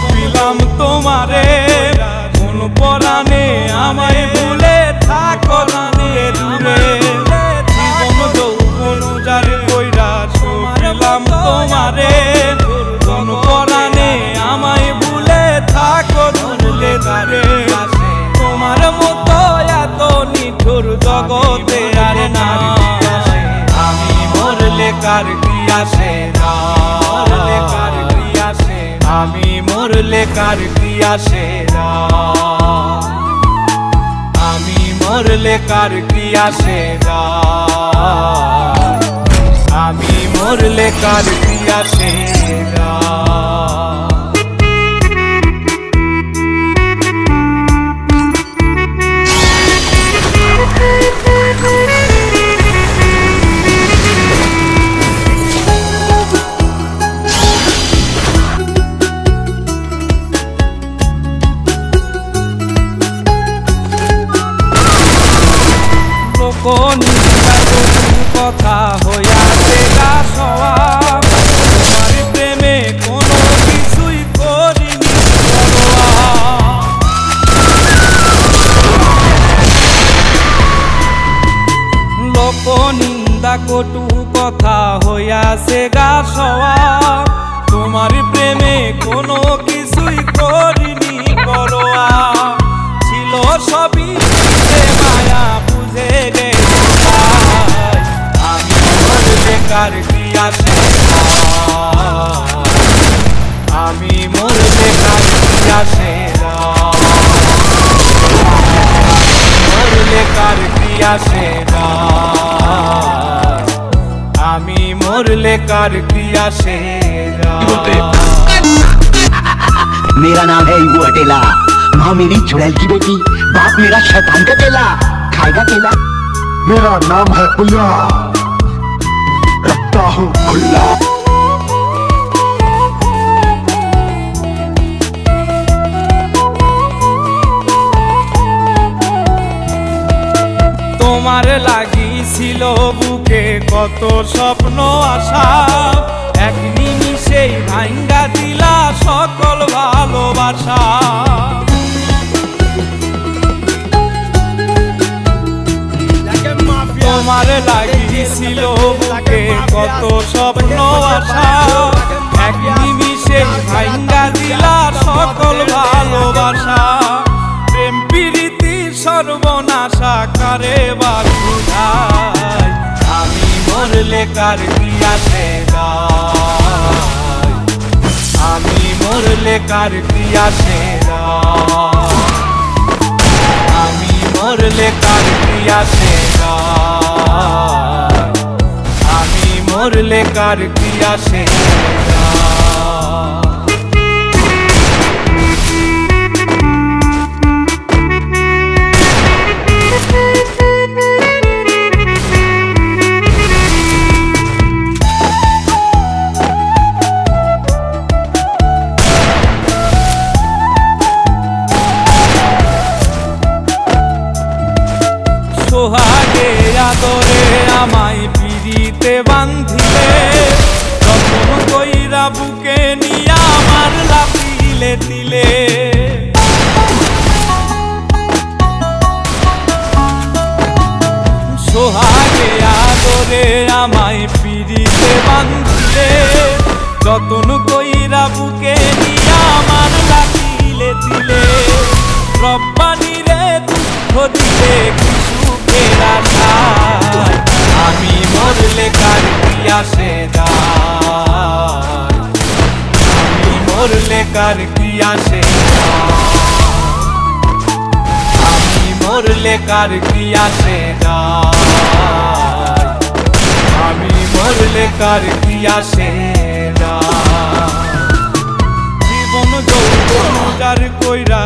সপিলাম তোমারে কোন পরাণে আমায় ভুলে থাকো দূরে দূরে জীবন যৌবন উজাড় কইরা সপিলাম তোমারে কোন পরাণে আমায় ভুলে থাকো দূরে দূরে তোমার মতো এত নিঠুর জগতে আর না আমি মরলে কার কি আসে না আমি মরলে কার কি আসে না আমি মরলে কার কি আসে না আমি মরলে কার কি আসে না কোন কথা হইয়াছে গা সওয়াব তোমার প্রেমে কোনো কিছুই করিনি লোক নিন্দা কটু কথা হইয়াছে গা সওয়াব তোমার প্রেমে কোনো কিছুই করিনি পরোয়া ছিল সবই মায়া বুঝে গে আমি মরলে কার কি আসে আমি মরলে কার কি আসে মরলে কার কি আসে আমি मरले कार किया शेरा। मेरा नाम है वो अटेला, माँ मेरी चुड़ैल की बेटी, बाप मेरा शैतान का चेला, खाएगा केला। मेरा नाम है पुल्ला, रखता हूँ खुल्ला। তোমার লাগিছিল বুকে কত স্বপ্ন আশা, এক নিমিষেই ভাঙ্গা দিলা সকল ভালোবাসা। তোমার লাগিছিল বুকে কত স্বপ্ন আশা, এক নিমিষেই ভাঙ্গা দিলা সকল ভালোবাসা। প্রেম প্রীতি সর্বনাশা কারে বাধুধায়, আমি মরলে কার কিয়া সেরায়, আমি মরলে কার কিয়া সেরায়, আমি মরলে কার কিয়া সেরায়, আমি মরলে কার কিয়া সেরায়। সোহাগে আদরে আমায় পিড়িতে বান্ধিলে, যতন কইরা বুকে নিয়া আমার লাফিলে দিলে। সোহাগে আদরে আমায় পিড়িতে বান্ধিলে, যতন কইরা বুকে নিয়া আমার লাফিলে দিলে। রব্বানি রে দুঃখ দিলে আমি মরলে কার কিয়া সেরায়, আমি মরলে কার কিয়া সেরায়, আমি মরলে কার কিয়া সেরায়, আমি মরলে কার কিয়া সেরায়। জীবন যৌবন যার কইরা